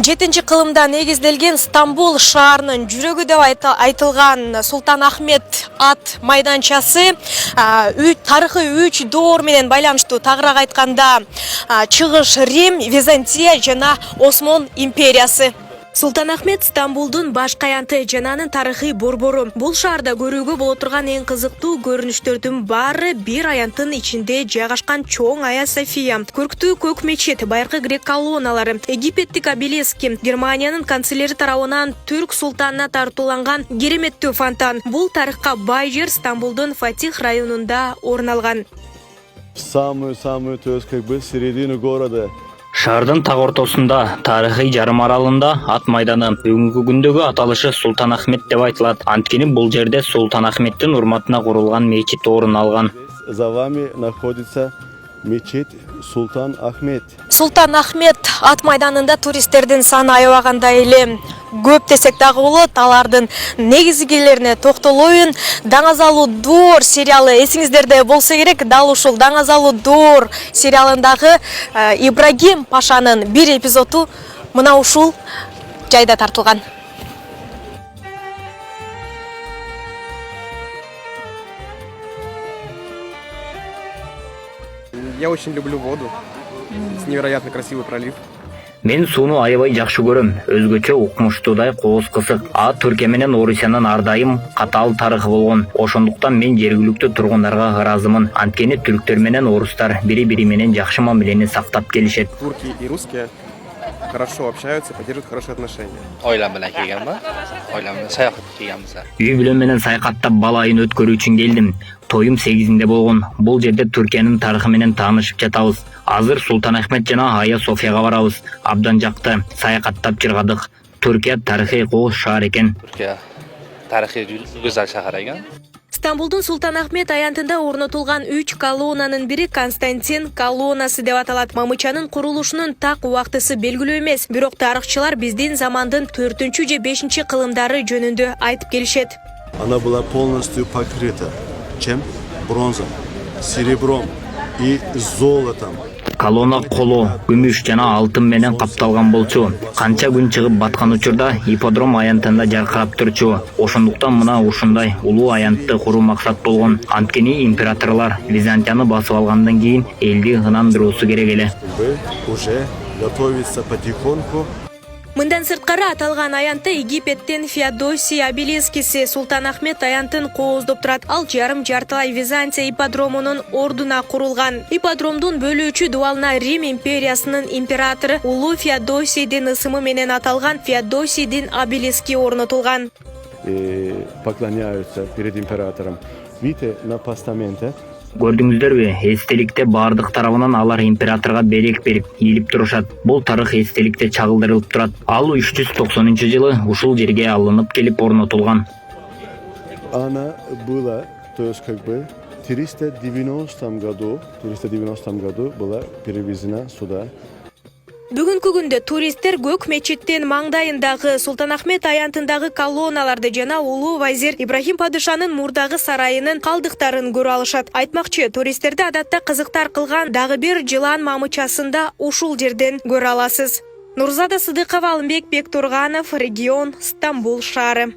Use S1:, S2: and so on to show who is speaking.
S1: 7 кылымда негизделген Стамбул шаарынын жүрөгү деп айтылган Султан Ахмет ат майданчасы тарыхый 3 доор менен байланыштуу. Тагыраак айтканда Чыгыш Рим, Византия жана Осмон империясы. Султан Ахмет Стамбулдун башкы аянты жананын тарыхый борбору. Бул шаарда көрүүгө боло турган эң кызыктуу көрүнүштөрдүн баары бир аянттын ичинде жайгашкан чоң Ая София, көрктүү көк мечит, байыркы грек колонналары, египеттик обелиски, Германиянын канцлери тарабынан түрк султанына тартууланган кереметтүү фонтан. Бул тарыхка бай жер Стамбулдун Фатих районунда орун алган.
S2: Самую то есть как бы середину города.
S3: Шаардын так ортосунда, тарыхый жарым аралында ат майданы. Бүгүнкү күндөгү аталышы Султан Ахмет деп айтылат. Анткени бул жерде Султан Ахметтин урматына курулган мечит орун алган.
S2: За вами находится мечеть Султан Ахмет.
S1: Султан Ахмет ат майданында туристтердин саны аябагандай эле көп десек дагы болот. Алардын негизгилерине токтолоюн. Даңазалуу доор сериалы эсиңиздерде болсо керек. Дал ушул Даңазалуу доор сериалындагы Ибрагим Пашанын бир эпизоду мына ушул жайда тартылган.
S4: Я очень люблю воду. Невероятно красивый пролив.
S3: Мен сууну аябай жакшы көрөм. Өзгөчө укмуштуудай кооз кысык. Түркия менен Орусиянын ар дайым катаал тарыхы болгон. Ошондуктан мен жергиликтүү тургундарга ыраазымын. Анткени түрктөр менен орустар бири-бири менен жакшы мамилени сактап келишет.
S4: Турки и русские хорошо общаются, поддерживают хорошие отношения.
S5: Oilam bilan kelganman. Oilam bilan sayohatga kelganmiz.
S3: Үй бүлө менен саякаттап бала айын өткөрүү үчүн келдим. Тоюм 8-inde болгон. Бул жерде Түркиянын тарыхы менен таанышып жатабыз. Азыр Султан Ахмет жана Ая Софияга барабыз. Абдан жакты саякаттап чыргадык. Түркия тарыхый кооз шаар экен.
S5: Turkiya tarixiy go'zal shahar ekan.
S1: Стамбулдун Султан Ахмет аянтында орнотулган 3 колоннанын бири Константин колоннасы деп аталат. Мамычанын курулушунун так убактысы белгилүү эмес, бирок тарыхчылар биздин замандын 4 же 5 кылымдары жөнүндө айтып келишет.
S2: Она была полностью покрыта чем? Бронзом, серебром и золотом.
S3: Колонна коло, күмүш жана алтын менен капталган болчу. Канча күн чыгып баткан учурда ипподром аянтында жаркырап турчу. Ошондуктан мына ушундай улуу аянтты куруу максат болгон. Анткени императорлор Византияны басып алгандан кийин элди ынандыруусу керек эле.
S2: Уже готовится потихоньку.
S1: Мындан сырткары аталган аянтта Египеттин Феодосий обелискиси Султан Ахмет аянтын кооздоп турат. Ал жарым-жартылай Византия ипподромунун ордуна курулган. Ипподромдун бөлүүчү дубалына Рим империясынын императору улуу Феодосийдин ысымы менен аталган Феодосийдин обелиски орнотулган.
S2: Поклоняются перед императором. Видите, на постаменте.
S3: Көрдүңүздөрбү, эстеликте бардык тарабынан алар императорго белек берип, ийилип турушат. Бул тарых эстеликте чагылдырылып турат. Ал 390-жылы ушул жерге алынып келип орнотулган.
S2: Она была, то есть как бы в 390 году была перевезена сюда.
S1: Бүгүнкү күндө туристтер көк мечиттин маңдайындагы Султан Ахмет аянтындагы колонналарды жана улуу вазир Ибрагим падышанын мурдагы сарайынын калдыктарын көрө алышат. Айтмакчы, туристтерди адатта кызыктар кылган дагы бир жылан мамычасында ушул жерден көрө аласыз. Нурзада Сыдыкова, Алымбек Бектурганов, регион Стамбул шаары.